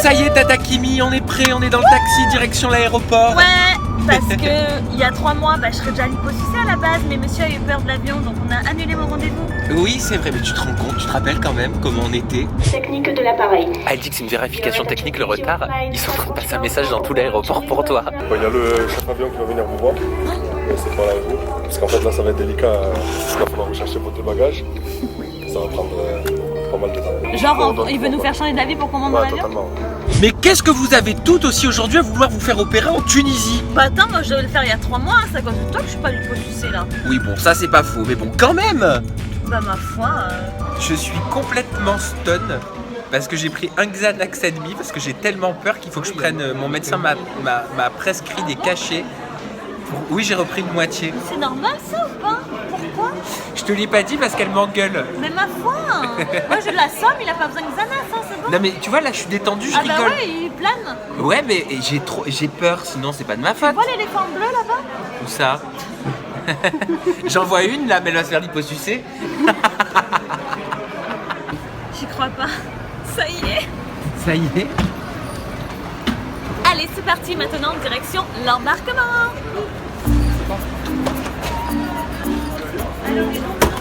ça y est Tata Kimi, on est prêt, on est dans le taxi direction l'aéroport. Ouais, parce que il y a 3 mois, je serais déjà liposucée à la base, mais monsieur a eu peur de l'avion, donc on a annulé mon rendez-vous. Oui, c'est vrai, mais tu te rends compte, tu te rappelles quand même comment on était? Technique de l'appareil. Ah, elle dit que c'est une vérification technique, le retard. Ils sont en train de passer un message dans tout l'aéroport pour toi. Il y a le chef avion qui va venir vous voir. C'est pas avec vous. Parce qu'en fait là ça va être délicat. Il va falloir rechercher votre bagage. Ça va prendre pas mal de temps. Genre, il veut nous faire changer d'avis pour qu'on monte dans l'avion? Totalement. Mais qu'est-ce que vous avez tout aussi aujourd'hui à vouloir vous faire opérer en Tunisie? Bah attends, moi je devais le faire il y a 3 mois, c'est à cause de toi que je suis pas liposucée là. Oui, bon, ça c'est pas faux, mais bon, quand même. Bah ma foi... Je suis complètement stun parce que j'ai pris un Xanax et demi parce que j'ai tellement peur qu'il faut que je prenne. Mon médecin m'a prescrit des cachets. Oui, j'ai repris une moitié. C'est normal ça ou pas? Pourquoi? Je te l'ai pas dit parce qu'elle m'engueule. Mais ma foi, moi je l'assomme, il a pas besoin de Xanax, hein, c'est bon. Non mais tu vois là je suis détendu, je Ah rigole. bah ouais, il plane. Ouais mais j'ai peur, sinon c'est pas de ma faute. Tu vois l'éléphant bleu là-bas? Où ça? J'en vois une là, mais elle va se faire liposucer. J'y crois pas. Ça y est. Ça y est. Allez, c'est parti maintenant, direction l'embarquement.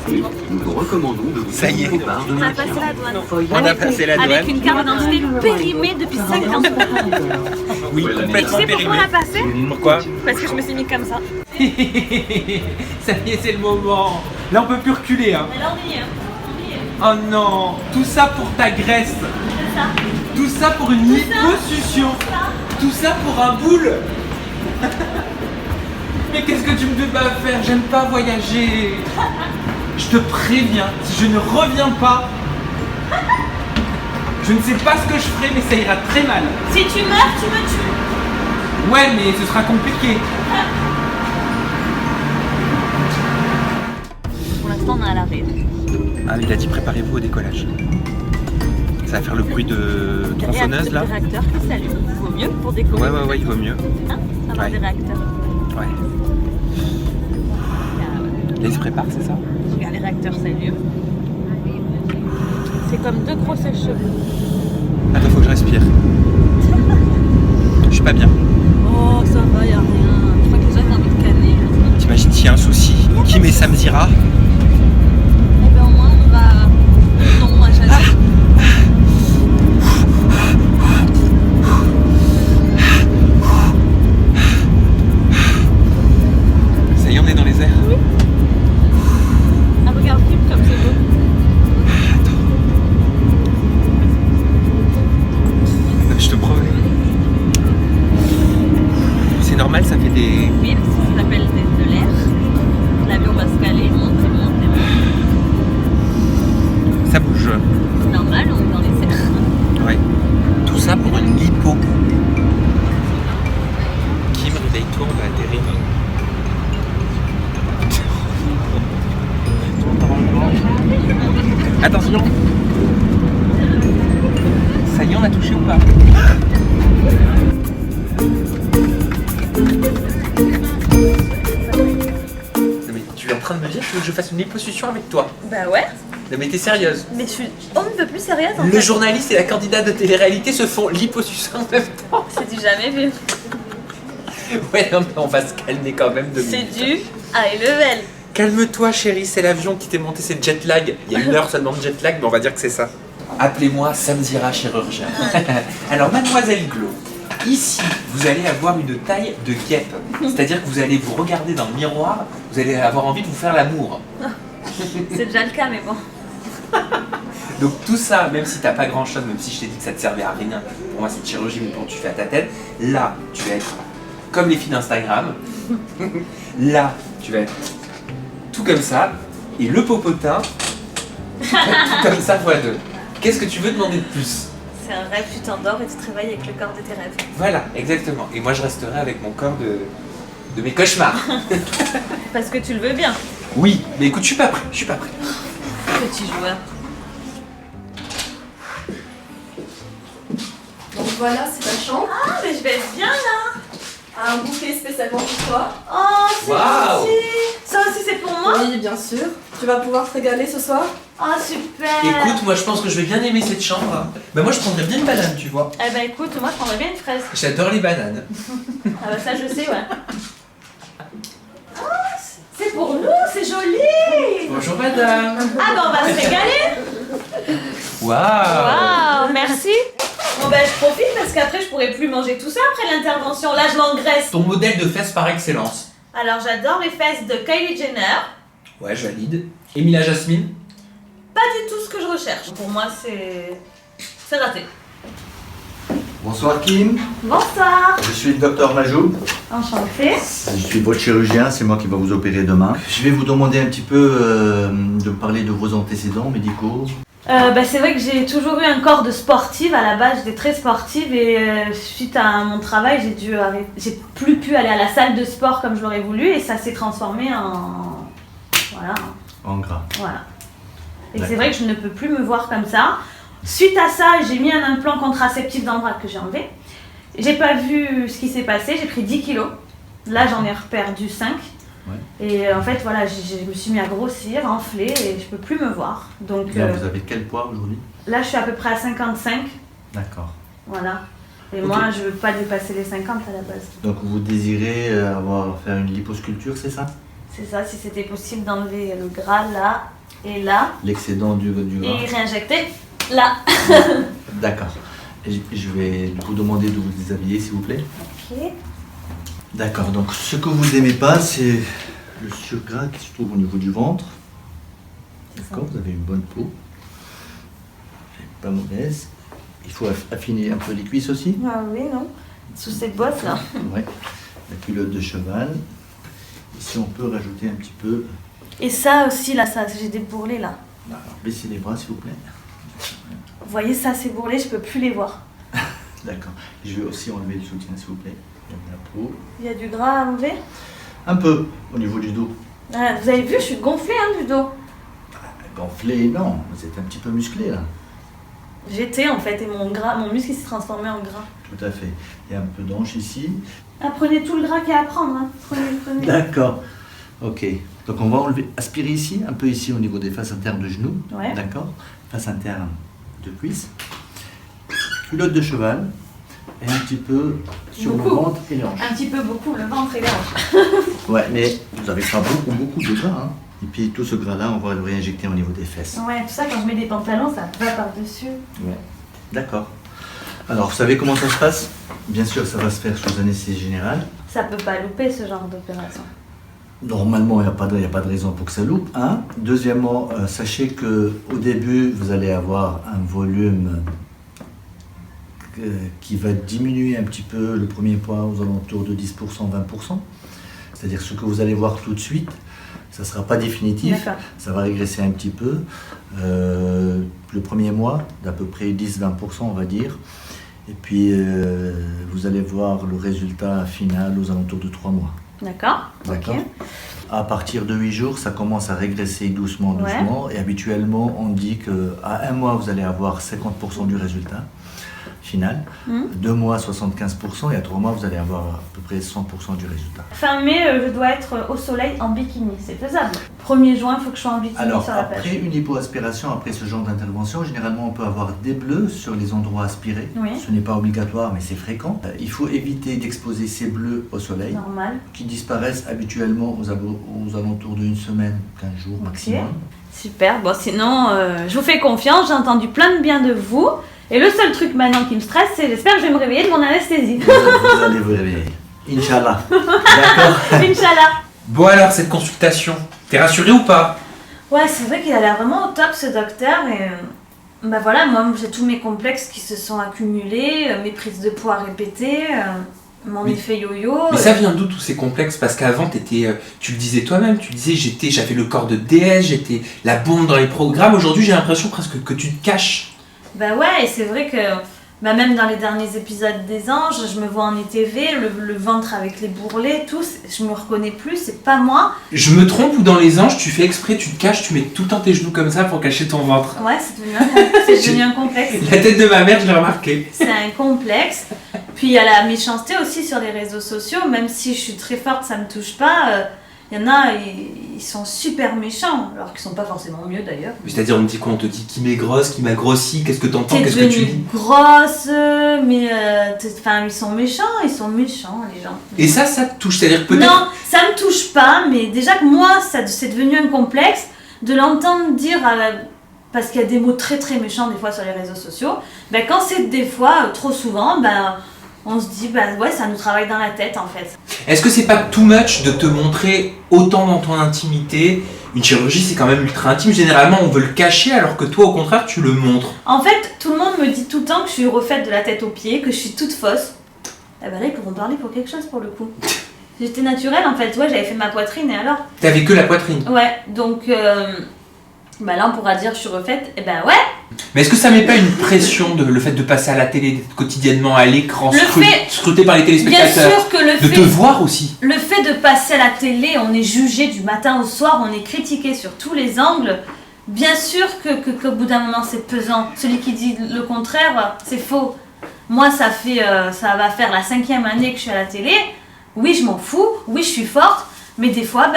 Nous vous recommandons de vous Ça y est. On a passé la douane. On a passé la douane. Avec une carte d'identité périmée depuis 5 ans. Oui, Et tu complètement sais pourquoi périmé. on l'a passé? Pourquoi? Parce que je me suis mis comme ça. Ça y est, c'est le moment. Là on peut plus reculer hein. Mais là on y est. Oh non, tout ça pour ta graisse. C'est ça. Tout ça pour une liposuction. Tout ça pour un boule. Mais qu'est-ce que tu me fais pas faire? J'aime pas voyager. Je te préviens, si je ne reviens pas, je ne sais pas ce que je ferai, mais ça ira très mal. Si tu meurs, tu me tues. Ouais, mais ce sera compliqué. Pour l'instant, on est à l'arrêt. Ah, il a dit préparez-vous au décollage. Ça va faire le bruit de tronçonneuse là. Des réacteurs qui s'allument. Il vaut mieux pour décoller. Ouais, il vaut mieux. Hein, avoir Ouais. des réacteurs. Ouais. Là, il se prépare, c'est ça? Regarde, les réacteurs s'allument. C'est comme 2 gros sèche-cheveux. Attends, faut que je respire. Je suis pas bien. Oh, ça va, y'a rien. Je crois que les gens ont envie de canner. T'imagines s'il y a un souci? Qui met Samzira? Eh ben au moins, on va... Non, moi, j'allais... Ça y est, on est dans les airs. Ah, regarde, film comme c'est beau. Je te promets. C'est normal, ça fait des... Oui, ça s'appelle de l'air. L'avion va se caler, monter. Ça bouge. C'est normal, on est dans les airs. Ouais. Tout ça pour une lipo. Kim, réveille-toi, on va atterrir. Attention. Ça y est, on a touché ou pas? Non mais tu es en train de me dire que tu veux que je fasse une liposuction avec toi? Bah ouais, Non mais t'es sérieuse? mais je suis on ne peut plus sérieuse en Le fait. journaliste et la candidate de télé-réalité se font liposuction en même temps. C'est du jamais vu. Ouais, non mais on va se calmer quand même 2 C'est minutes. du high level. Calme-toi chérie, c'est l'avion qui t'est monté, c'est le jet lag. Il y a 1 heure seulement de jet lag, mais on va dire que c'est ça. Appelez-moi Samzira chirurgien. Alors mademoiselle Glo, ici vous allez avoir une taille de guêpe. C'est-à-dire que vous allez vous regarder dans le miroir, vous allez avoir envie de vous faire l'amour. C'est déjà le cas, mais bon. Donc tout ça, même si t'as pas grand chose, même si je t'ai dit que ça te servait à rien, pour moi c'est une chirurgie mais pour tu fais à ta tête, là tu vas être comme les filles d'Instagram, là tu vas être tout comme ça, et le popotin, tout comme ça x2. Qu'est-ce que tu veux demander de plus? C'est un rêve, tu t'endors et tu te réveilles avec le corps de tes rêves. Voilà, exactement. Et moi je resterai avec mon corps de mes cauchemars. Parce que tu le veux bien, Oui, mais écoute, je suis pas prêt, petit joueur. Donc voilà, c'est ta chambre. Ah, mais je vais être bien là. Un bouquet spécialement pour toi. Oh, c'est Waouh. gentil. Ça aussi c'est pour moi? Oui, bien sûr. Tu Tu vas pouvoir te régaler ce soir? Oh super. Écoute, moi je pense que je vais bien aimer cette chambre. Bah moi je prendrais bien une banane, tu vois. Eh ben écoute, moi je prendrais bien une fraise. J'adore les bananes. Ah bah ça je sais, ouais. Ah, c'est pour nous, c'est joli. Bonjour madame. Ah bah on va se régaler. Waouh. Waouh, merci. Bon bah je profite parce qu'après je pourrai plus manger tout ça après l'intervention. Là je l'engraisse. Ton modèle de fesses par excellence. Alors j'adore les fesses de Kylie Jenner. Ouais, je valide. Et Mila Jasmine? Pas du tout ce que je recherche. Pour moi c'est raté. Bonsoir Kim, Bonsoir. je suis le docteur Majoub. Enchantée. Je suis votre chirurgien, c'est moi qui va vous opérer demain. Je vais vous demander un petit peu de me parler de vos antécédents médicaux. C'est vrai que j'ai toujours eu un corps de sportive. À la base, j'étais très sportive et suite à mon travail, j'ai plus pu aller à la salle de sport comme je l'aurais voulu et ça s'est transformé en En gras. voilà. Et D'accord. c'est vrai que je ne peux plus me voir comme ça. Suite à ça, j'ai mis un implant contraceptif dans le bras que j'ai enlevé. J'ai pas vu ce qui s'est passé, j'ai pris 10 kilos. Là, j'en ai perdu 5. Ouais. Et en fait, voilà, je me suis mis à grossir, enfler et je peux plus me voir. Donc Là, vous avez quel poids aujourd'hui? là, je suis à peu près à 55. D'accord. Voilà. Et Ok. moi, je veux pas dépasser les 50 à la base. Donc vous désirez faire une liposculpture, c'est ça? C'est ça, si c'était possible d'enlever le gras là et là L'excédent du gras. et réinjecter là. D'accord. Et je vais vous demander de vous déshabiller, s'il vous plaît. Ok. D'accord, donc ce que vous n'aimez pas, c'est le surgras qui se trouve au niveau du ventre. D'accord, vous avez une bonne peau. Pas mauvaise. Il faut affiner un peu les cuisses aussi. Ah oui, non. Sous ces bottes là. Ouais. La culotte de cheval. Ici, on peut rajouter un petit peu. Et ça aussi là, ça, j'ai des bourrelets là. Alors, baissez les bras, s'il vous plaît. Vous voyez ça, ces bourrelets, je peux plus les voir. D'accord. Je vais aussi enlever le soutien, s'il vous plaît. Donc, la peau. Il y a du gras à enlever. Un peu au niveau du dos. Ah, vous avez vu, je suis gonflée du dos. Gonflé, non. Vous êtes un petit peu musclé là. J'étais en fait et mon muscle il s'est transformé en gras. Tout à fait. Il y a un peu d'anche ici. Ah, prenez tout le gras qu'il y a à prendre. Hein. Prenez. D'accord. Ok. Donc on va enlever, aspirer ici, un peu ici au niveau des faces internes de genoux. Ouais. D'accord. Face interne de cuisse. Culotte de cheval. Et un petit peu sur le Beaucoup. ventre et les hanches. Un petit peu beaucoup, le ventre et les hanches. Ouais, mais vous n'avez pas beaucoup de gras. Hein. Et puis tout ce gras-là, on va le réinjecter au niveau des fesses. Ouais, tout ça, quand je mets des pantalons, ça va par-dessus. Ouais. D'accord. Alors, vous savez comment ça se passe? Bien sûr, ça va se faire sous anesthésie générale. Ça peut pas louper ce genre d'opération. Normalement, il n'y a pas de raison pour que ça loupe. Hein. Deuxièmement, sachez qu'au début, vous allez avoir un volume qui va diminuer un petit peu le premier poids aux alentours de 10%, 20%. C'est-à-dire ce que vous allez voir tout de suite, ça ne sera pas définitif, D'accord. ça va régresser un petit peu. Le premier mois, d'à peu près 10-20%, on va dire. Et puis, vous allez voir le résultat final aux alentours de 3 mois. D'accord. D'accord. Ok. À partir de 8 jours, ça commence à régresser doucement. Ouais. Et habituellement, on dit qu'à 1 mois, vous allez avoir 50% du résultat final. 2 mois, 75%. Et à 3 mois, vous allez avoir à peu près 100% du résultat. Fin mai, je dois être au soleil en bikini. C'est faisable. 1er juin, il faut que je sois en bikini Alors, sur la plage. après une lipoaspiration, après ce genre d'intervention, généralement, on peut avoir des bleus sur les endroits aspirés. Oui. Ce n'est pas obligatoire, mais c'est fréquent. Il faut éviter d'exposer ces bleus au soleil, Normal. qui disparaissent habituellement aux alentours d'une semaine, 15 jours maximum. Super. Bon, sinon, je vous fais confiance. J'ai entendu plein de bien de vous. Et le seul truc maintenant qui me stresse, c'est j'espère que je vais me réveiller de mon anesthésie. Vous allez vous réveiller. Inch'Allah. D'accord. Inch'Allah. Bon alors, cette consultation, t'es rassuré ou pas? Ouais, c'est vrai qu'il a l'air vraiment au top ce docteur. Et bah voilà, moi j'ai tous mes complexes qui se sont accumulés, mes prises de poids répétées, mon Mais- effet yo-yo. Mais ça vient d'où tous ces complexes? Parce qu'avant, tu le disais toi-même, tu disais j'avais le corps de déesse, j'étais la bombe dans les programmes. Aujourd'hui, j'ai l'impression presque que tu te caches. Bah ouais, et c'est vrai que bah même dans les derniers épisodes des Anges, je me vois en ETV, le ventre avec les bourrelets, tout, je me reconnais plus, c'est pas moi. Je me trompe ou dans les anges, tu fais exprès, tu te caches, tu mets tout le temps tes genoux comme ça pour cacher ton ventre? Ouais, c'est devenu un complexe. La tête de ma mère, je l'ai remarqué. C'est un complexe. Puis il y a la méchanceté aussi sur les réseaux sociaux, même si je suis très forte, ça me touche pas. Il y en a, ils sont super méchants, alors qu'ils sont pas forcément mieux d'ailleurs. C'est-à-dire, on te dit quoi? On te dit qui m'est grosse, qui m'a grossi, qu'est-ce que t'entends, T'es qu'est-ce que tu devenue dis? grosse, mais ils sont méchants les gens. Et ça te touche, c'est-à-dire peut-être... Non, ça me touche pas, mais déjà que moi, c'est devenu un complexe de l'entendre dire, parce qu'il y a des mots très très méchants des fois sur les réseaux sociaux, ben, quand c'est des fois, trop souvent, ben, on se dit, ben, ouais, ça nous travaille dans la tête en fait. Est-ce que c'est pas too much de te montrer autant dans ton intimité? Une chirurgie, c'est quand même ultra intime. Généralement, on veut le cacher, alors que toi, au contraire, tu le montres. En fait, tout le monde me dit tout le temps que je suis refaite de la tête aux pieds, que je suis toute fausse. Eh ben là, ils pourront parler pour quelque chose pour le coup. J'étais naturelle en fait, ouais, j'avais fait ma poitrine et alors? T'avais que la poitrine. Ouais, donc bah là on pourra dire je suis refaite, et ben ouais. Mais est-ce que ça met pas une pression, le fait de passer à la télé, d'être quotidiennement à l'écran, scruté par les téléspectateurs? Bien sûr que te voir aussi. Le fait de passer à la télé, on est jugé du matin au soir, on est critiqué sur tous les angles. Bien sûr qu'au bout d'un moment c'est pesant. Celui qui dit le contraire, c'est faux. Moi ça va faire la 5e année que je suis à la télé. Oui, je m'en fous, oui, je suis forte, mais des fois,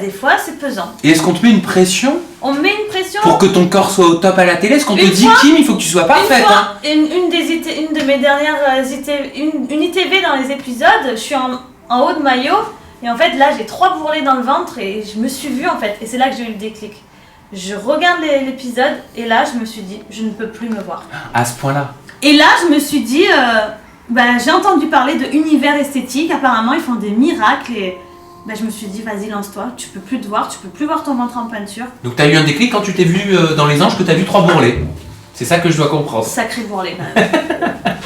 des fois, c'est pesant. Et est-ce qu'on te met une pression? On met une pression pour que ton corps soit au top à la télé? Est-ce qu'on te dit, Kim, il faut que tu sois parfaite? Une de mes dernières une ITV dans les épisodes, je suis en haut de maillot, et en fait, là, j'ai 3 bourrelets dans le ventre, et je me suis vue, en fait, et c'est là que j'ai eu le déclic. Je regarde l'épisode, et là, je me suis dit, je ne peux plus me voir. À ce point-là? Et là, je me suis dit... j'ai entendu parler de univers esthétique, apparemment ils font des miracles et je me suis dit vas-y lance-toi, tu peux plus te voir, tu peux plus voir ton ventre en peinture. Donc t'as eu un déclic quand tu t'es vu dans Les Anges, que t'as vu 3 bourrelets. C'est ça que je dois comprendre. Sacré bourrelet quand même.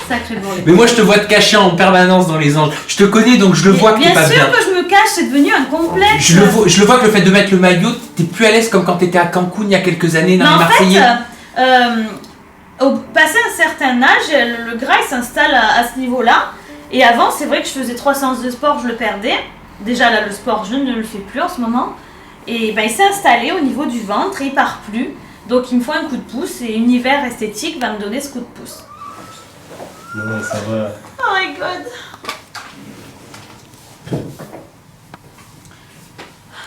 Sacré bourrelet. Mais moi je te vois te cacher en permanence dans Les Anges. Je te connais donc je le vois que t'es pas bien. Bien sûr que je me cache, c'est devenu un complexe. Je le vois que le fait de mettre le maillot, t'es plus à l'aise comme quand t'étais à Cancun il y a quelques années dans les Marseillais. Au passé un certain âge, le gras il s'installe à ce niveau-là. Et avant, c'est vrai que je faisais 3 séances de sport, je le perdais. Déjà là, le sport, je ne le fais plus en ce moment. Et il s'est installé au niveau du ventre et il part plus. Donc il me faut un coup de pouce et Univers Esthétique va me donner ce coup de pouce. Non, ça va. Oh my god.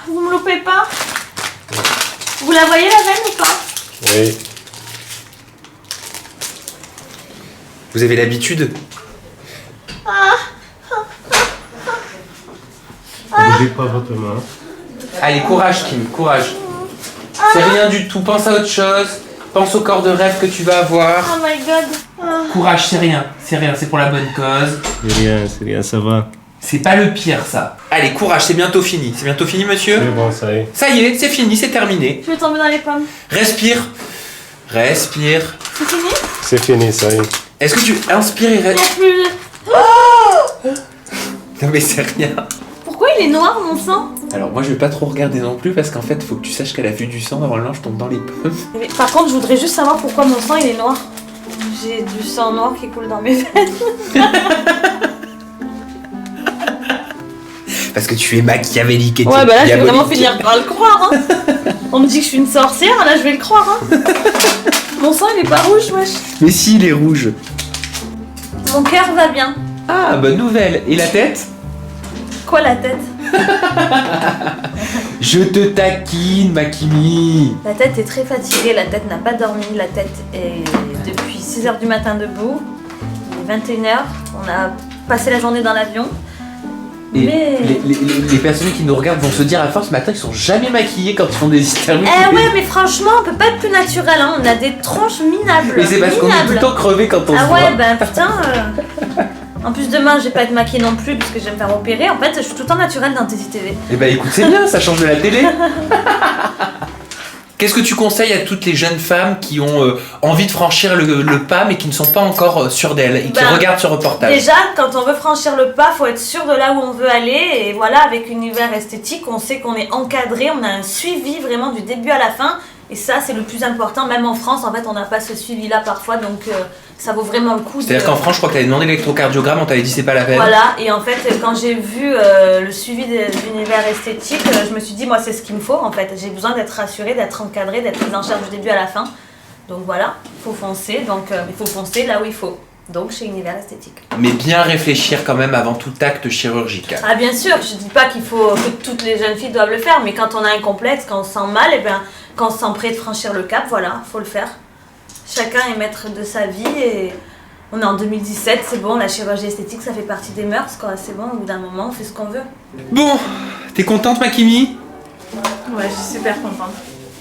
Vous me loupez pas? Vous la voyez la veine ou pas? Oui. Vous avez l'habitude? Ne bougez pas votre main. Allez, courage Kim, courage. C'est rien du tout, pense à autre chose. Pense au corps de rêve que tu vas avoir. Oh my god. Courage, c'est rien, c'est pour la bonne cause. C'est rien, ça va. C'est pas le pire ça. Allez, courage, c'est bientôt fini. C'est bientôt fini monsieur? C'est bon, ça y est. Ça y est, c'est fini, c'est terminé. Je vais tomber dans les pommes. Respire. Respire. C'est fini? C'est fini, ça y est. Est-ce que tu inspires et Il y a respires? plus... Non mais c'est rien. Pourquoi il est noir mon sang? Alors moi je vais pas trop regarder non plus parce qu'en fait faut que tu saches qu'elle a vu du sang avant le linge tombe dans les pommes. Par contre je voudrais juste savoir pourquoi mon sang il est noir. J'ai du sang noir qui coule dans mes veines. Parce que tu es machiavélique et Ouais bah là je vais diabolique. vraiment finir par le croire hein. On me dit que je suis une sorcière, là je vais le croire hein. Mon sang il est pas rouge wesh. Mais si il est rouge. Mon cœur va bien. Ah bonne nouvelle. Et la tête? Quoi la tête? Je te taquine ma Kimi. La tête est très fatiguée, la tête n'a pas dormi, la tête est depuis 6h du matin debout. Il est 21h, on a passé la journée dans l'avion. Et Mais... les personnes qui nous regardent vont se dire à force ce matin qu'ils sont jamais maquillés quand ils font des interviews. Eh ouais mais franchement on peut pas être plus naturel hein, on a des tronches minables. Mais c'est parce qu'on est tout le temps crevé quand on se Ah voit. ouais bah putain En plus demain je vais pas être maquillée non plus parce que je vais me faire opérer. En fait je suis tout le temps naturelle dans tes ITV. Eh bah écoute c'est bien, ça change de la télé. Qu'est-ce que tu conseilles à toutes les jeunes femmes qui ont envie de franchir le pas mais qui ne sont pas encore sûres d'elles et qui regardent ce reportage? Déjà, quand on veut franchir le pas, faut être sûr de là où on veut aller. Et voilà, avec Univers Esthétique, on sait qu'on est encadré, on a un suivi vraiment du début à la fin. Et ça, c'est le plus important. Même en France, en fait, on n'a pas ce suivi-là parfois, donc ça vaut vraiment le coup. C'est-à-dire qu'en France, je crois que tu avais demandé l'électrocardiogramme, on t'avait dit c'est pas la peine. Voilà, et en fait, quand j'ai vu le suivi d'Univers Esthétique, je me suis dit, moi, c'est ce qu'il me faut, en fait. J'ai besoin d'être rassurée, d'être encadrée, d'être prise en charge du début à la fin. Donc voilà, il faut foncer, donc il faut foncer là où il faut. Donc chez Univers Esthétique. Mais bien réfléchir quand même avant tout acte chirurgical. Ah bien sûr, je dis pas qu'il faut que toutes les jeunes filles doivent le faire, mais quand on a un complexe, quand on se sent mal, et bien quand on se sent prêt de franchir le cap, voilà, faut le faire. Chacun est maître de sa vie et on est en 2017, c'est bon, la chirurgie esthétique ça fait partie des mœurs quoi, c'est bon, au bout d'un moment on fait ce qu'on veut. Bon, t'es contente Makimi? Ouais, je suis super contente.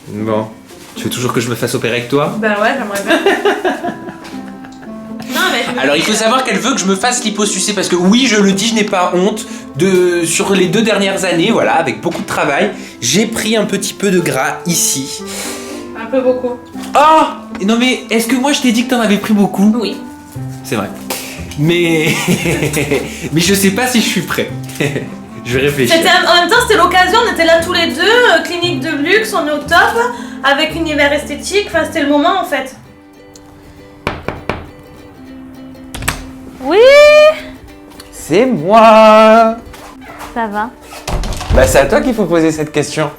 Bon, tu veux toujours que je me fasse opérer avec toi? Ben ouais, j'aimerais bien. Non, mais Alors il faut savoir qu'elle veut que je me fasse liposucer parce que oui, je le dis, je n'ai pas honte sur les 2 dernières années, voilà, avec beaucoup de travail, j'ai pris un petit peu de gras ici. un peu beaucoup. Oh! Non mais est-ce que moi je t'ai dit que t'en avais pris beaucoup? Oui. C'est vrai. Mais mais je sais pas si je suis prêt. Je vais réfléchir. En même temps, c'était l'occasion, on était là tous les deux, clinique de luxe, on est au top, avec Univers Esthétique, enfin c'était le moment en fait. Oui, C'est moi. ça va. Bah c'est à toi qu'il faut poser cette question.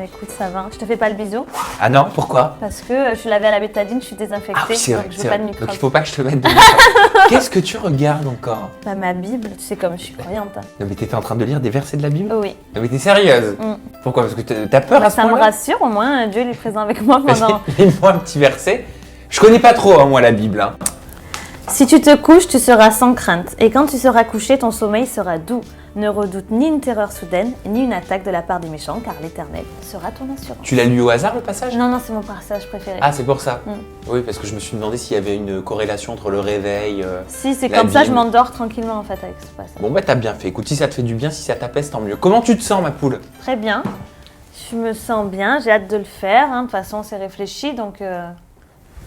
Écoute, ça va. Je te fais pas le bisou Ah non, pourquoi? parce que je suis lavée à la bétadine, je suis désinfectée, Ah oui, c'est vrai, donc je c'est veux pas vrai. de Donc microbes. il faut pas que je te mette de Qu'est-ce que tu regardes encore? Bah, ma Bible, tu sais comme je suis croyante. Hein. Non mais t'étais en train de lire des versets de la Bible? Oui. Non mais t'es sérieuse? Mm. Pourquoi? Parce que t'as peur à ce Ça me point-là? rassure, au moins Dieu il est présent avec moi pendant... Lis-moi un petit verset. Je connais pas trop hein, moi la Bible. Hein. Si tu te couches, tu seras sans crainte. Et quand tu seras couché, ton sommeil sera doux. Ne redoute ni une terreur soudaine, ni une attaque de la part des méchants, car l'Éternel sera ton assurance. Tu l'as lu au hasard le passage? Non, non, c'est mon passage préféré. Ah c'est pour ça. Mm. Oui parce que je me suis demandé s'il y avait une corrélation entre le réveil. Si, c'est la comme ça, je Bible. m'endors tranquillement en fait avec ce passage. Bon bah t'as bien fait. Écoute si ça te fait du bien, si ça t'apaise tant mieux. Comment tu te sens ma poule? Très bien. Je me sens bien, j'ai hâte de le faire. Hein. De toute façon, c'est réfléchi, donc...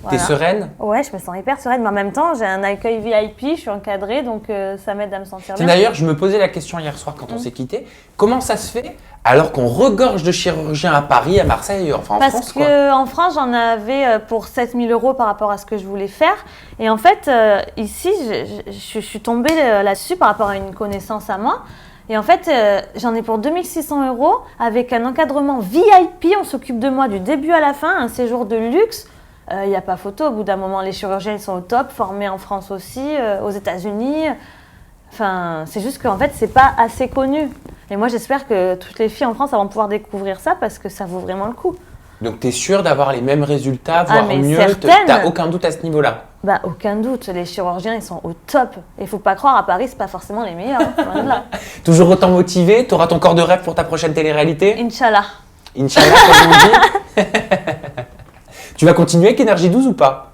T'es voilà. sereine? Ouais, je me sens hyper sereine, mais en même temps, j'ai un accueil VIP, je suis encadrée, donc ça m'aide à me sentir bien. D'ailleurs, je me posais la question hier soir quand on s'est quitté. Comment ça se fait alors qu'on regorge de chirurgiens à Paris, à Marseille, enfin en Parce France quoi? qu'en France, j'en avais pour 7 000 € par rapport à ce que je voulais faire. Et en fait, ici, je suis tombée là-dessus par rapport à une connaissance à moi. Et en fait, j'en ai pour 2 600 € avec un encadrement VIP. On s'occupe de moi du début à la fin, un séjour de luxe. Il n'y a pas photo. Au bout d'un moment, les chirurgiens ils sont au top, formés en France aussi, aux États-Unis. Enfin, c'est juste qu'en fait, c'est pas assez connu. Et moi, j'espère que toutes les filles en France vont pouvoir découvrir ça parce que ça vaut vraiment le coup. Donc t'es sûre d'avoir les mêmes résultats, voire mais mieux? certaines. T'as aucun doute à ce niveau-là? Bah, aucun doute, les chirurgiens ils sont au top. Et faut pas croire, à Paris, c'est pas forcément les meilleurs. Hein, loin de là. Toujours autant motivé? T'auras ton corps de rêve pour ta prochaine télé-réalité? Inch'Allah. Inch'Allah, comme on dit. Tu vas continuer avec Énergie 12 ou pas?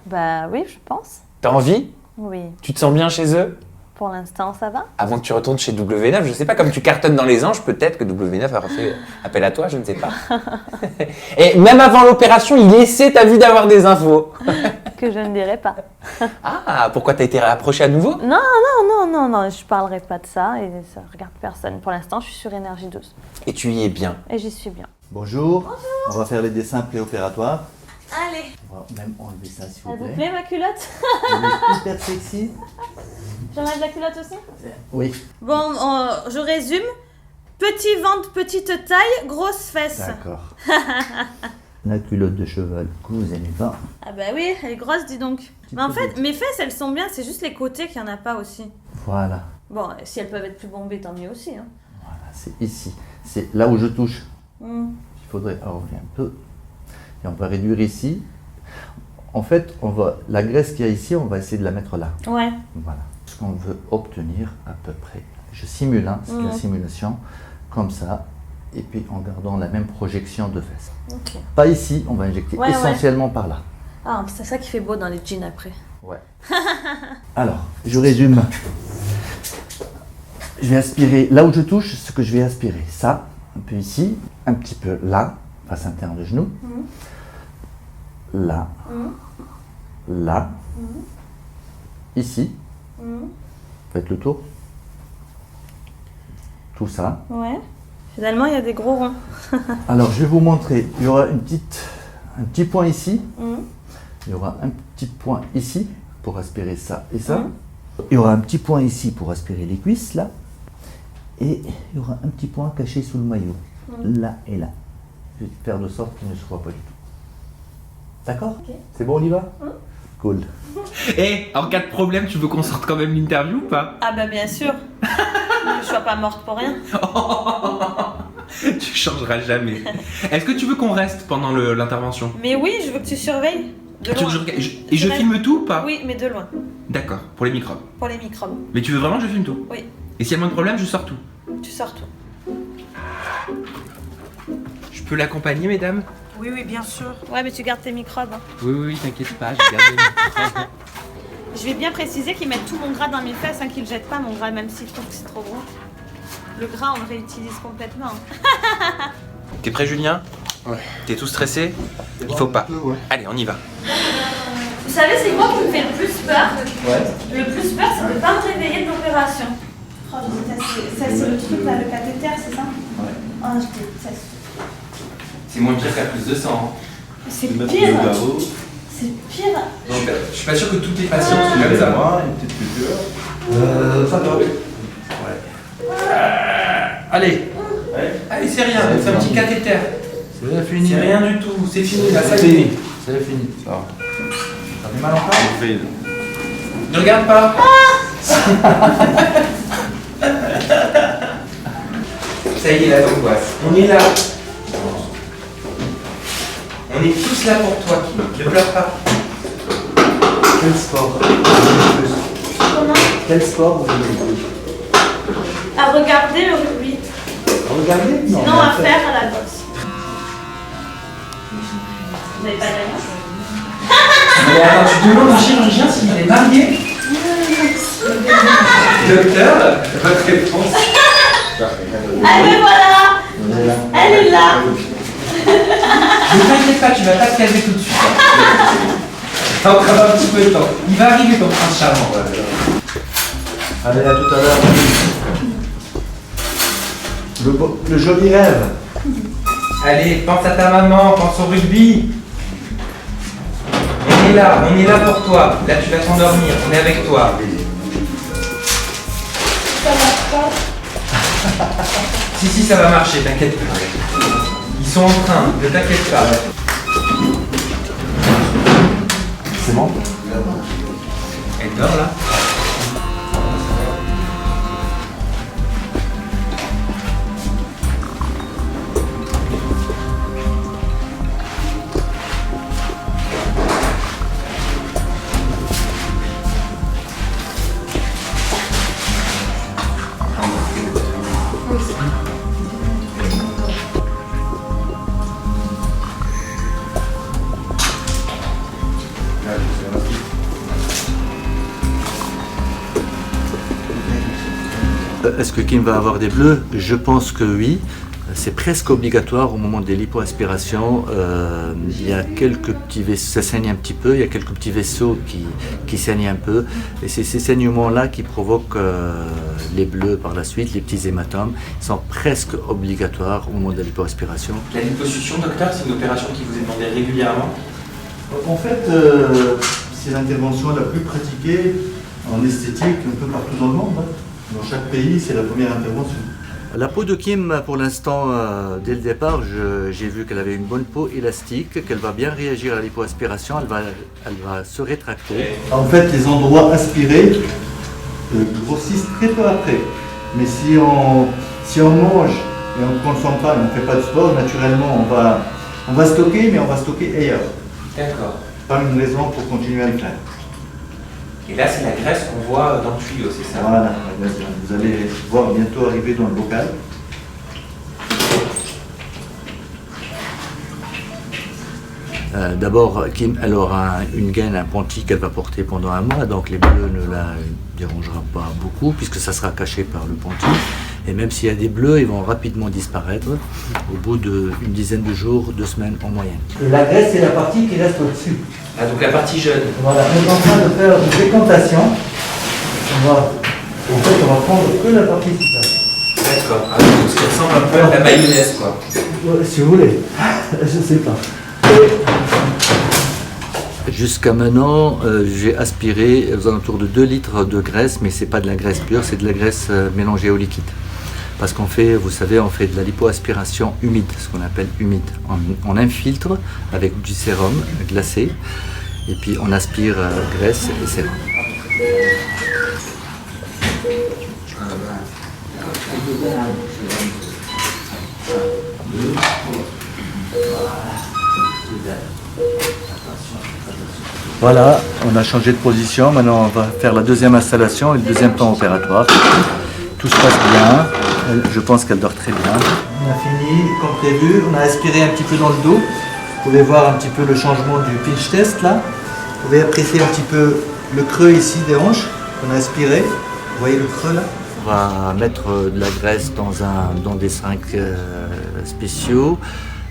Bah oui, je pense. T'as envie? Oui, Tu te sens bien chez eux? pour l'instant, ça va. Avant que tu retournes chez W9, je sais pas, comme tu cartonnes dans les anges, peut-être que W9 a fait appel à toi, je ne sais pas. Et même avant l'opération, il essaie, t'as vu, d'avoir des infos. Que je ne dirai pas. Ah, pourquoi t'as été approché à nouveau? Non, je parlerai pas de ça et ça regarde personne. Pour l'instant, je suis sur Énergie 12 Et tu y es bien. et j'y suis bien. Bonjour. On va faire les dessins préopératoires. Allez, On va même enlever ça s'il ça vous vous plaît. plaît ma culotte? Elle est hyper sexy. J'enlève la culotte aussi? Oui. Bon, je résume. Petit ventre, petite taille, grosse fesse. D'accord. La culotte de cheval que vous aimez pas. Ah bah oui, elle est grosse, dis donc. Mais en fait, mes fesses, elles sont bien, c'est juste les côtés qu'il n'y en a pas aussi. Voilà. Bon, si elles peuvent être plus bombées, tant mieux aussi. Hein. Voilà, c'est ici. C'est là où je touche. Mm. Il faudrait enlever un peu. Et on va réduire ici. En fait, la graisse qu'il y a ici, on va essayer de la mettre là. Ouais. Voilà. Ce qu'on veut obtenir à peu près. Je simule, hein, c'est la simulation, comme ça. Et puis en gardant la même projection de fesses. Ok. Pas ici, on va injecter Ouais, essentiellement par là. Ah, c'est ça qui fait beau dans les jeans après. Ouais. Alors, je résume. Je vais aspirer, là où je touche, ce que je vais aspirer. Ça, un peu ici, un petit peu là, face interne de genou. Là. Là. Ici. Faites le tour. Tout ça. Ouais. Finalement, il y a des gros ronds. Alors, je vais vous montrer. Il y aura un petit point ici. Il y aura un petit point ici pour aspirer ça et ça. Il y aura un petit point ici pour aspirer les cuisses, là. Et il y aura un petit point caché sous le maillot, là et là. Je vais faire de sorte qu'il ne se voit pas du tout. D'accord? C'est bon, on y va? Cool. Et en cas de problème, tu veux qu'on sorte quand même l'interview ou pas? Ah bah bien sûr. Je sois pas morte pour rien. Tu changeras jamais. Est-ce que tu veux qu'on reste pendant l'intervention? Mais oui, je veux que tu surveilles. De loin. Et je filme tout ou pas? Oui, mais de loin. D'accord, pour les microbes. Pour les microbes. Mais tu veux vraiment que je filme tout? Oui. Et s'il y a moins de problème, je sors tout? Tu sors tout. Je peux l'accompagner, mesdames? Oui, oui, bien sûr. Ouais, mais tu gardes tes microbes. Hein. Oui, t'inquiète pas, je garde les microbes. Je vais bien préciser qu'ils mettent tout mon gras dans mes fesses, hein, qu'ils ne jettent pas mon gras, même s'ils trouvent que c'est trop gros. Le gras, on le réutilise complètement. T'es prêt, Julien? Ouais. T'es tout stressé? Il faut pas. Allez, on y va. Vous savez, c'est quoi qui me fait le plus peur? Ouais. Le plus peur, c'est de ne pas me réveiller de l'opération. Oh, je déteste. C'est le truc là, le cathéter, c'est ça? Ouais. Oh, je déteste. C'est moins pire qu'à plus de sang. Hein. C'est pire. C'est pire. Donc, je suis pas sûr que toutes les patients sont comme ça. Ça va. Allez. Allez, c'est rien, c'est un petit cathéter. C'est fini. C'est rien du tout, c'est fini, là, ça C'est y est. fini. C'est fini. Ça va. Ça fait mal encore? Ne regarde pas. Ça y est, la angoisse. On est là. On est tous là pour toi, Kim. Ne pleure pas. Quel sport? Comment? Quel sport vous aimez le plus? À regarder le rugby. Regardez. Sinon, à faire à la bosse. Vous n'avez pas d'alliance? Mais attends, tu demandes au chirurgien s'il est marié? Docteur, votre réponse. Allez, voilà! Elle est là! Ne t'inquiète pas, tu vas pas te caser tout de suite. Hein. T'as encore un petit peu de temps. Il va arriver ton prince charmant. Allez, à tout à l'heure. Le joli rêve. Allez, pense à ta maman, pense au rugby. On est là pour toi. Là, tu vas t'endormir, on est avec toi. Ça marche pas. Si, ça va marcher, t'inquiète pas. Ils sont en train, ne t'inquiète pas. C'est bon? Elle dort là? Est-ce que Kim va avoir des bleus? Je pense que oui. C'est presque obligatoire au moment des lipoaspirations. Il y a quelques petits vaisseaux, ça saigne un petit peu, il y a quelques petits vaisseaux qui saignent un peu. Et c'est ces saignements-là qui provoquent les bleus par la suite, les petits hématomes. Ils sont presque obligatoires au moment de la lipoaspiration. La liposuction, docteur, c'est une opération qui vous est demandée régulièrement? En fait, c'est l'intervention la plus pratiquée en esthétique un peu partout dans le monde. Dans chaque pays, c'est la première intervention. La peau de Kim, pour l'instant, dès le départ, j'ai vu qu'elle avait une bonne peau élastique, qu'elle va bien réagir à la lipoaspiration, elle va se rétracter. En fait, les endroits aspirés grossissent très peu après. Mais si on mange et on ne consomme pas, on ne fait pas de sport, naturellement, on va stocker, mais on va stocker ailleurs. D'accord. Pas une raison pour continuer à le faire. Et là, c'est la graisse qu'on voit dans le tuyau, c'est ça? Voilà, vous allez voir bientôt arriver dans le bocal. D'abord, Kim, elle aura une gaine, un ponty qu'elle va porter pendant un mois, donc les bleus ne la dérangeront pas beaucoup puisque ça sera caché par le ponty. Et même s'il y a des bleus, ils vont rapidement disparaître au bout d'une dizaine de jours, 2 semaines en moyenne. La graisse, c'est la partie qui reste au-dessus. Ah, donc la partie jeune. Voilà, on est en train de faire une décantation. On va prendre que la partie supérieure. D'accord. Ah, donc ce qui ressemble un peu à de la mayonnaise, quoi. Si vous voulez, je sais pas. Jusqu'à maintenant, j'ai aspiré aux alentours de 2 litres de graisse, mais c'est pas de la graisse pure, c'est de la graisse mélangée au liquide. Parce qu'on fait, vous savez, on fait de la lipoaspiration humide, ce qu'on appelle humide. On infiltre avec du sérum glacé Et puis on aspire graisse et sérum. Voilà, on a changé de position. Maintenant, on va faire la deuxième installation et le deuxième temps opératoire. Tout se passe bien. Je pense qu'elle dort très bien. On a fini, comme prévu. On a aspiré un petit peu dans le dos. Vous pouvez voir un petit peu le changement du pinch test là. Vous pouvez apprécier un petit peu le creux ici des hanches qu'on a aspiré. Vous voyez le creux là? On va mettre de la graisse dans des seringues spéciaux.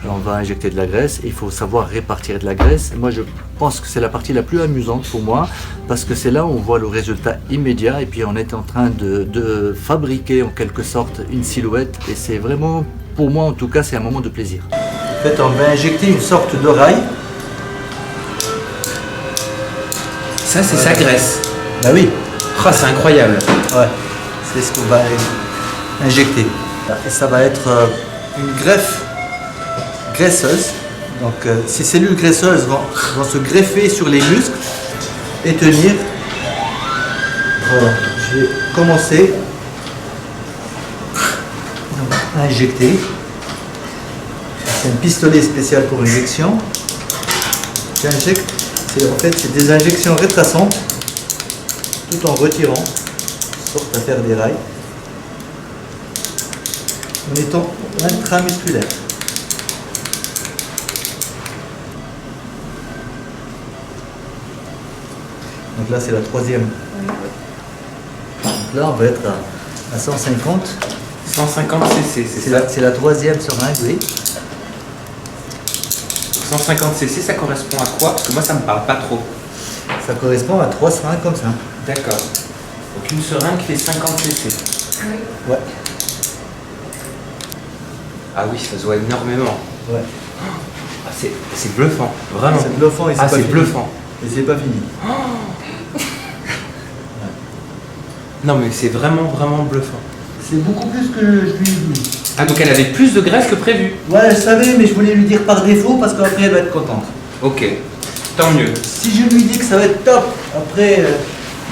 On va injecter de la graisse. Il faut savoir répartir de la graisse. Moi, je pense que c'est la partie la plus amusante pour moi parce que c'est là où on voit le résultat immédiat et puis on est en train de fabriquer en quelque sorte une silhouette et c'est vraiment, pour moi en tout cas, c'est un moment de plaisir. En fait, on va injecter une sorte d'oreille. Ça, c'est sa graisse. Bah oui. Oh, c'est incroyable. Ouais, c'est ce qu'on va injecter. Et ça va être une greffe graisseuse. Donc ces cellules graisseuses vont se greffer sur les muscles et tenir. Voilà, je vais commencer à injecter. C'est un pistolet spécial pour injection. J'injecte. En fait, c'est des injections rétraçantes tout en retirant, sorte à faire des rails, en étant intramusculaire. Donc là, c'est la troisième. Donc là, on va être à 150. 150 cc, c'est ça? C'est la troisième seringue, oui. 150 cc, ça correspond à quoi? Parce que moi, ça me parle pas trop. Ça correspond à 3 seringues comme ça. D'accord. Donc une seringue fait 50 cc. Ouais. Ah oui, ça se voit énormément. Ouais. Ah, c'est bluffant, vraiment. C'est bluffant et c'est Ah, pas c'est fini. bluffant. Et c'est pas fini. Non, mais c'est vraiment, vraiment bluffant. C'est beaucoup plus que je lui ai dit. Ah, donc elle avait plus de graisse que prévu. Ouais, je savais, mais je voulais lui dire par défaut parce qu'après elle va être contente. Ok, tant mieux. Si je lui dis que ça va être top, après il y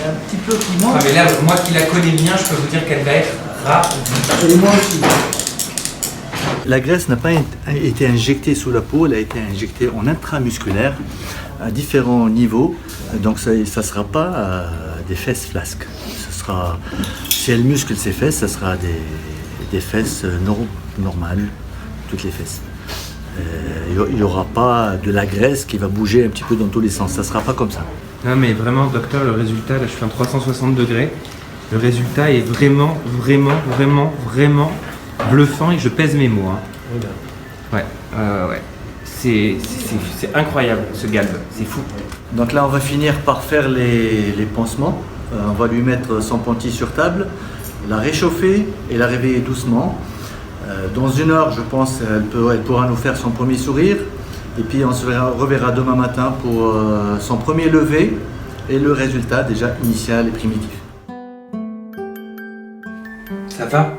a un petit peu qui manque. Ah, mais là, moi qui la connais bien, je peux vous dire qu'elle va être ravie. Et moi aussi. La graisse n'a pas été injectée sous la peau, elle a été injectée en intramusculaire à différents niveaux. Donc ça ne sera pas des fesses flasques. Ce sera, si elle muscle ses fesses, ça sera des fesses normales, toutes les fesses. Il n'y aura pas de la graisse qui va bouger un petit peu dans tous les sens, ça ne sera pas comme ça. Non, mais vraiment, docteur, le résultat, là je fais un 360 degrés. Le résultat est vraiment, vraiment, vraiment, vraiment bluffant et je pèse mes mots. Hein. Ouais, ouais. C'est incroyable ce galbe, c'est fou. Donc là, on va finir par faire les pansements. On va lui mettre son panty sur table, la réchauffer et la réveiller doucement. Dans 1 heure, je pense, elle pourra nous faire son premier sourire. Et puis on se reverra demain matin pour son premier lever et le résultat déjà initial et primitif. Ça va?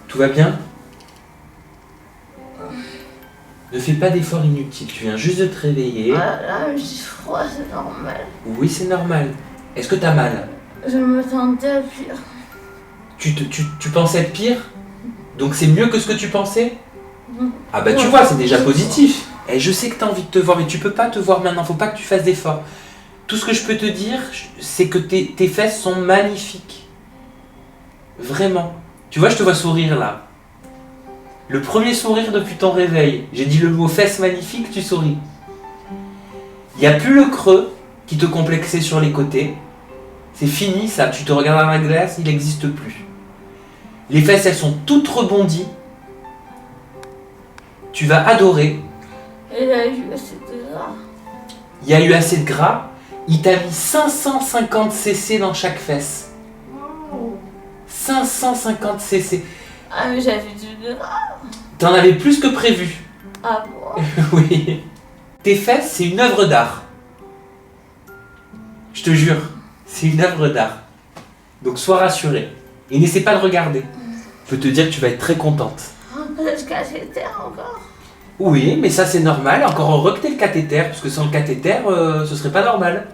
Tout va bien? Ne fais pas d'efforts inutiles, tu viens juste de te réveiller. Ah, là, j'ai froid, c'est normal. Oui, c'est normal. Est-ce que t'as mal? Je m'attendais à pire. Tu pensais être pire? Donc c'est mieux que ce que tu pensais? Ah bah tu vois, c'est déjà positif. Et je sais que t'as envie de te voir, mais tu peux pas te voir maintenant, faut pas que tu fasses d'efforts. Tout ce que je peux te dire, c'est que tes fesses sont magnifiques. Vraiment. Tu vois, je te vois sourire là. Le premier sourire depuis ton réveil. J'ai dit le mot fesses magnifiques, tu souris. Il n'y a plus le creux qui te complexait sur les côtés. C'est fini ça, tu te regardes dans la glace, il n'existe plus. Les fesses, elles sont toutes rebondies. Tu vas adorer. Et il y a eu assez de gras. Il y a eu assez de gras. Il t'a mis 550 cc dans chaque fesse. 550 cc. Ah, mais j'avais du gras. T'en avais plus que prévu. Ah bon? Oui. Tes fesses, c'est une œuvre d'art. Je te jure, c'est une œuvre d'art. Donc sois rassuré. Et n'essaie pas de regarder. Je peux te dire que tu vas être très contente. Ok. Le cathéter encore. Oui, mais ça c'est normal, encore heureux que t'aies le cathéter, parce que sans le cathéter, ce serait pas normal.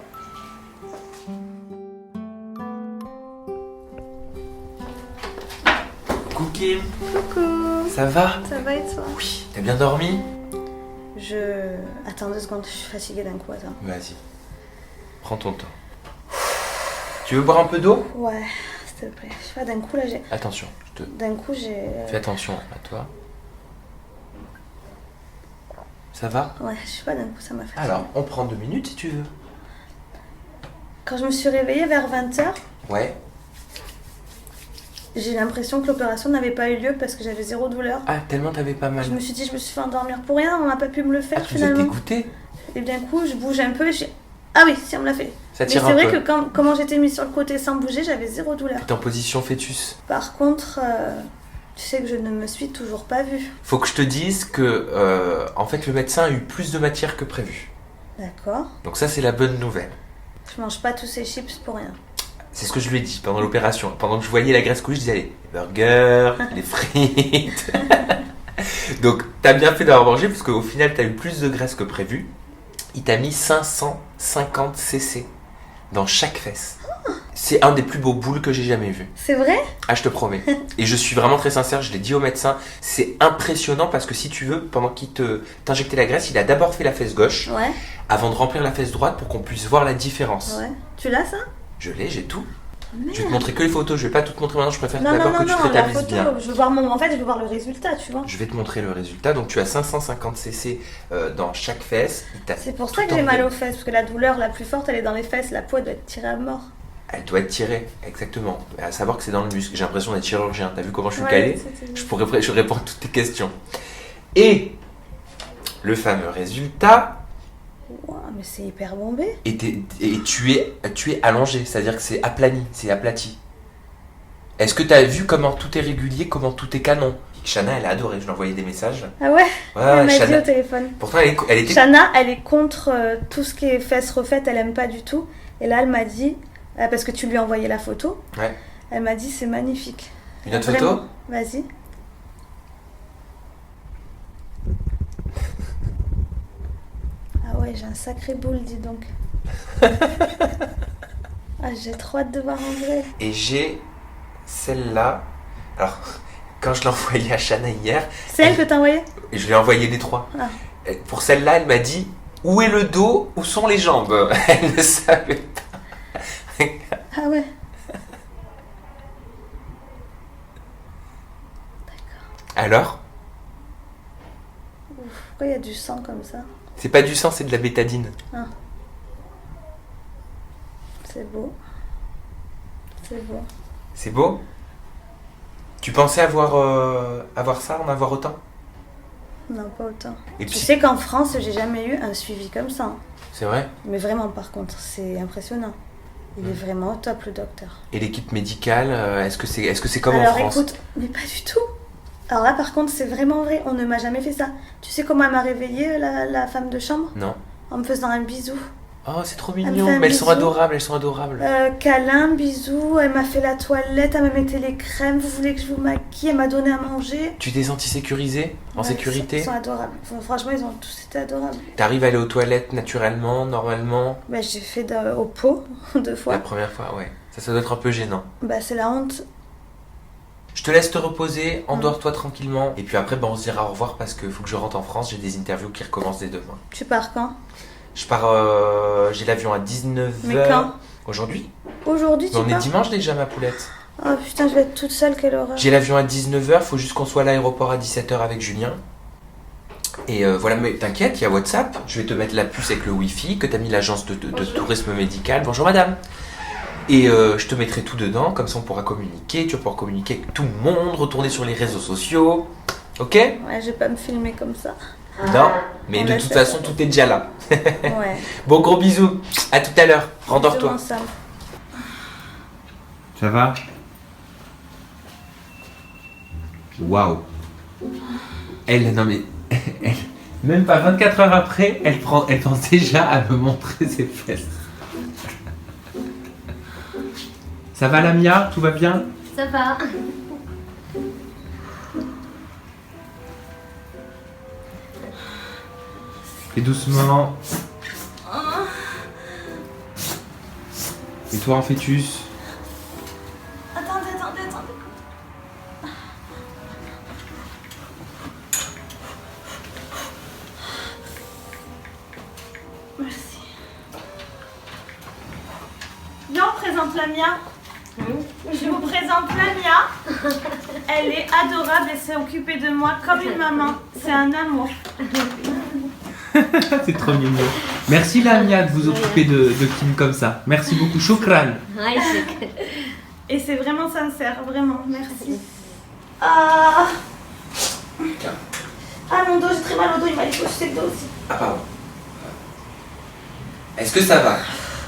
Coucou Kim, Coucou. ça va? Ça va et toi? Oui. T'as bien dormi? Attends 2 secondes, je suis fatiguée d'un coup, attends. Vas-y, prends ton temps. Tu veux boire un peu d'eau? Ouais, s'il te plaît. Je sais pas, d'un coup là j'ai... Attention, D'un coup j'ai... fais attention à toi. Ça va? Ouais, je sais pas, d'un coup ça m'a fait... Alors, on prend 2 minutes si tu veux. Quand je me suis réveillée vers 20h, Ouais. j'ai l'impression que l'opération n'avait pas eu lieu parce que j'avais 0 douleur. Ah, tellement t'avais pas mal. Je me suis dit, je me suis fait endormir pour rien, on n'a pas pu me le faire Ah, tu êtes finalement. dégoûté? Et d'un coup, je bouge un peu et je... Ah oui, si, on me l'a fait. Ça Mais tire c'est un vrai peu. que comment j'étais mise sur le côté sans bouger, j'avais 0 douleur. T'es en position fœtus. Par contre, tu sais que je ne me suis toujours pas vue. Faut que je te dise que, en fait, le médecin a eu plus de matière que prévu. D'accord. Donc ça, c'est la bonne nouvelle. Je mange pas tous ces chips pour rien. C'est ce que je lui ai dit pendant l'opération. Pendant que je voyais la graisse couler, je disais, allez, les burgers, les frites. Donc, t'as bien fait d'avoir mangé, parce qu'au final, t'as eu plus de graisse que prévu. Il t'a mis 550 cc dans chaque fesse. C'est un des plus beaux boules que j'ai jamais vu. C'est vrai? Ah, je te promets. Et je suis vraiment très sincère, je l'ai dit au médecin. C'est impressionnant parce que si tu veux, pendant qu'il t'injectait la graisse, il a d'abord fait la fesse gauche Ouais. avant de remplir la fesse droite pour qu'on puisse voir la différence. Ouais. Tu l'as ça? Je l'ai, j'ai tout. Merde. Je vais te montrer que les photos, je vais pas tout te montrer maintenant, je préfère Non, d'abord non, que non, tu te non, la rétablisses photo, bien. je veux voir en fait, je veux voir le résultat, tu vois. Je vais te montrer le résultat. Donc tu as 550 cc dans chaque fesse. C'est pour ça que j'ai mal aux fesses, parce que la douleur la plus forte, elle est dans les fesses, la peau elle doit être tirée à mort. Elle doit être tirée, exactement. À savoir que c'est dans le muscle. J'ai l'impression d'être chirurgien. T'as vu comment je suis Ouais, calé? c'est- Je réponds à toutes tes questions. Et le fameux résultat, Ouah, mais c'est hyper bombé. et tu es allongé, c'est-à-dire que c'est aplani, c'est aplati. Est-ce que tu as vu comment tout est régulier, comment tout est canon? Shana, elle a adoré, je lui ai envoyé des messages. Ah ouais? Ouais, Elle m'a dit Shana. au téléphone. Pourtant, elle était... Shana, elle est contre tout ce qui est fesses refaites, elle aime pas du tout. Et là, elle m'a dit, parce que tu lui as envoyé la photo, Ouais. elle m'a dit c'est magnifique. Une autre photo? Vraiment. Vas-y. Ah ouais, j'ai un sacré boule, dis donc. Ah, j'ai trop hâte de voir en vrai. Et j'ai celle-là. Alors, quand je l'ai envoyée à Shana hier, C'est elle que t'as envoyé? et je lui ai envoyé les trois. Ah. Et pour celle-là, elle m'a dit où est le dos, où sont les jambes? Elle ne savait pas. Ah ouais. Alors? Pourquoi il y a du sang comme ça? C'est pas du sang, c'est de la bétadine. C'est beau. C'est beau. C'est beau? Tu pensais avoir ça, en avoir autant? Non, pas autant. Et Tu puis, sais qu'en France, j'ai jamais eu un suivi comme ça. Hein. c'est vrai? Mais vraiment, par contre, c'est impressionnant. Il est vraiment au top, le docteur. Et l'équipe médicale, est-ce que c'est comme Alors en France? écoute, mais pas du tout. Alors là, par contre, c'est vraiment vrai. On ne m'a jamais fait ça. Tu sais comment elle m'a réveillée, la femme de chambre? Non. En me faisant un bisou. Oh, c'est trop Elle me mignon, fait un mais elles sont bisou. adorables, elles sont adorables. Câlin, bisou. Elle m'a fait la toilette, elle m'a mis les crèmes. Vous voulez que je vous maquille? Elle m'a donné à manger. Tu t'es senti sécurisé? En Ouais, sécurité? Ils sont adorables. Franchement, ils ont tous été adorables. T'arrives à aller aux toilettes naturellement, normalement? Bah, j'ai fait au pot 2 fois. La première fois, ouais. Ça doit être un peu gênant. Bah, c'est la honte. Je te laisse te reposer, endors-toi tranquillement. Et puis après, on se dira au revoir parce qu'il faut que je rentre en France. J'ai des interviews qui recommencent dès demain. Tu pars quand? Je pars, j'ai l'avion à 19h. Mais quand? Aujourd'hui? Aujourd'hui, tu Mais on est pars? dimanche déjà, ma poulette. Oh putain, je vais être toute seule, quelle horreur. J'ai l'avion à 19h, faut juste qu'on soit à l'aéroport à 17h avec Julien. Et voilà, mais t'inquiète, il y a WhatsApp. Je vais te mettre la puce avec le Wi-Fi, que t'as mis l'agence de tourisme médical. Bonjour madame. Et je te mettrai tout dedans, comme ça on pourra communiquer. Tu vas pouvoir communiquer avec tout le monde, retourner sur les réseaux sociaux. Ok? Ouais, je vais pas me filmer comme ça. Non, mais On de laisse toute ça. façon, tout est déjà là. Ouais. Bon, gros bisous. À tout à l'heure. Rendors-toi. Bisous, Sam. Ça va? Waouh. Elle, non mais... elle- même pas 24 heures après, elle pense déjà à me montrer ses fesses. Ça va, Lamia? Tout va bien? Ça va. Fais doucement. Et toi en fœtus. Attendez. Merci. Viens, on présente Lamia. Je vous présente Lamia. Elle est adorable et s'est occupée de moi comme une maman. C'est un amour. C'est trop mignon. Merci Lamia de vous occuper de Kim comme ça. Merci beaucoup. Shukran. Et c'est vraiment sincère, vraiment. Merci. Ah, mon dos, j'ai très mal au dos. Il m'a dit que je le dos aussi. Ah pardon. Est-ce que ça va?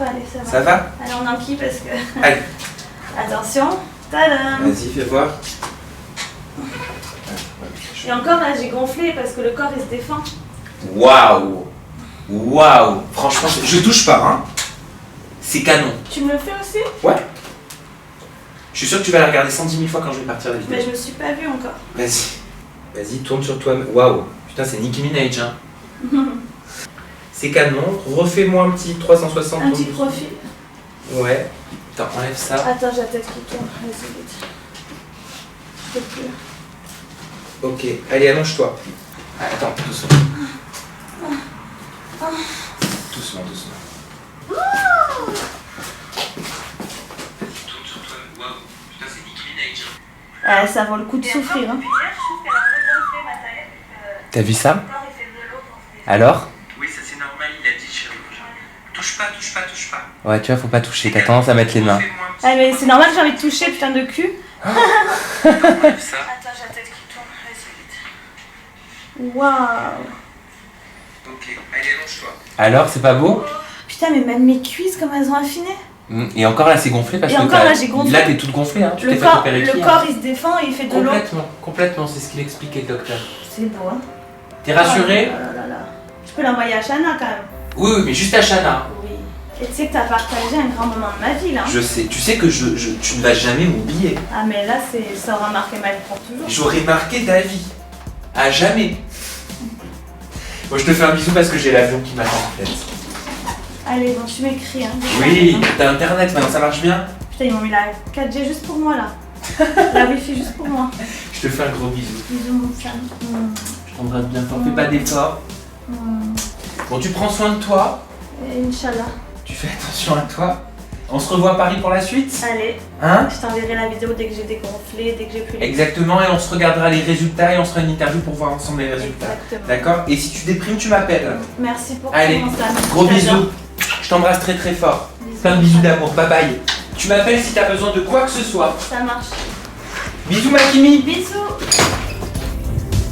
Allez, ça va. Ça va? Allez, on enquille parce que... Allez. Attention. Tadam. Vas-y, fais voir. Et encore là, j'ai gonflé parce que le corps il se défend. Waouh. Waouh. Franchement, je touche pas, hein. C'est canon. Tu me le fais aussi? Ouais. Je suis sûr que tu vas la regarder 110 000 fois quand je vais partir de la vidéo. Mais je me suis pas vue encore. Vas-y. Vas-y, tourne sur toi. Waouh. Putain, c'est Nicki Minaj, hein. C'est canon. Refais-moi un petit 360. Un petit profil. Ouais. Attends, enlève ça. Attends, j'ai la tête qui tourne. Vas-y, vite. Je peux plus. Ok. Allez, allonge-toi. Ah, attends, doucement. Doucement. Ça vaut le coup de souffrir. Hein. T'as vu ça? Alors? Oui, ça c'est normal, il a dit chérie. Touche pas. Ouais, tu vois, faut pas toucher, t'as tendance à mettre les mains. Ah, mais c'est normal que j'ai envie de toucher, putain de cul. Attends, j'ai la tête qui tourne, vas-y, vite. Waouh. Ok, allez, allonge-toi. Alors, c'est pas beau? Putain, mais même mes cuisses, comme elles ont affiné. Et encore là, c'est gonflé parce et que encore là, j'ai gonflé. Là, t'es toute gonflée, hein. Tu t'es fait opérer le qui, corps, hein. il se défend et il fait de l'eau. Complètement, c'est ce qu'il expliquait le docteur. C'est beau, hein. T'es rassurée? Oh là. Je peux l'envoyer à Shana quand même. Oui, mais juste à Shana. Oui. Et tu sais que t'as partagé un grand moment de ma vie là. Je sais, tu sais que tu ne vas jamais m'oublier. Ah mais là, ça aura marqué ma vie pour toujours. J'aurais marqué ta vie. À jamais. Bon, je te fais un bisou parce que j'ai l'avion qui m'attend en fait. Allez, bon, tu m'écris. Hein, oui, t'as internet maintenant, ça marche bien? Putain, ils m'ont mis la 4G juste pour moi là. La wifi juste pour moi. Je te fais un gros bisou. Bisous mon Sam. Je t'embrasse bien fort, fais pas d'efforts. Bon, tu prends soin de toi. Inch'Allah. Tu fais attention à toi. On se revoit à Paris pour la suite? Allez. Hein? Je t'enverrai la vidéo dès que j'ai dégonflé, dès que j'ai pu. Exactement, et on se regardera les résultats et on se fera une interview pour voir ensemble les résultats. Exactement. D'accord? Et si tu déprimes, tu m'appelles. Merci pour Allez, tout mon Sam. gros bisous. Je t'embrasse très très fort. Plein de bisous d'amour. Bye bye. Tu m'appelles si t'as besoin de quoi que ce soit. Ça marche. Bisous ma Kimi. Bisous.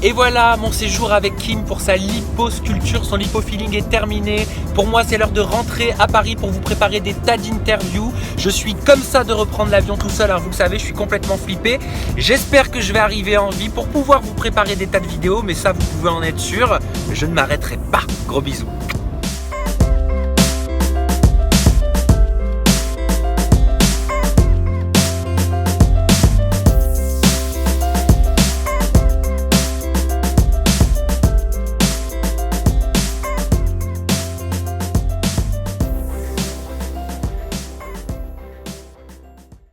Et voilà, mon séjour avec Kim pour sa liposculpture, son lipofilling est terminé. Pour moi, c'est l'heure de rentrer à Paris pour vous préparer des tas d'interviews. Je suis comme ça de reprendre l'avion tout seul, alors vous le savez, je suis complètement flippé. J'espère que je vais arriver en vie pour pouvoir vous préparer des tas de vidéos, mais ça, vous pouvez en être sûr. Je ne m'arrêterai pas. Gros bisous.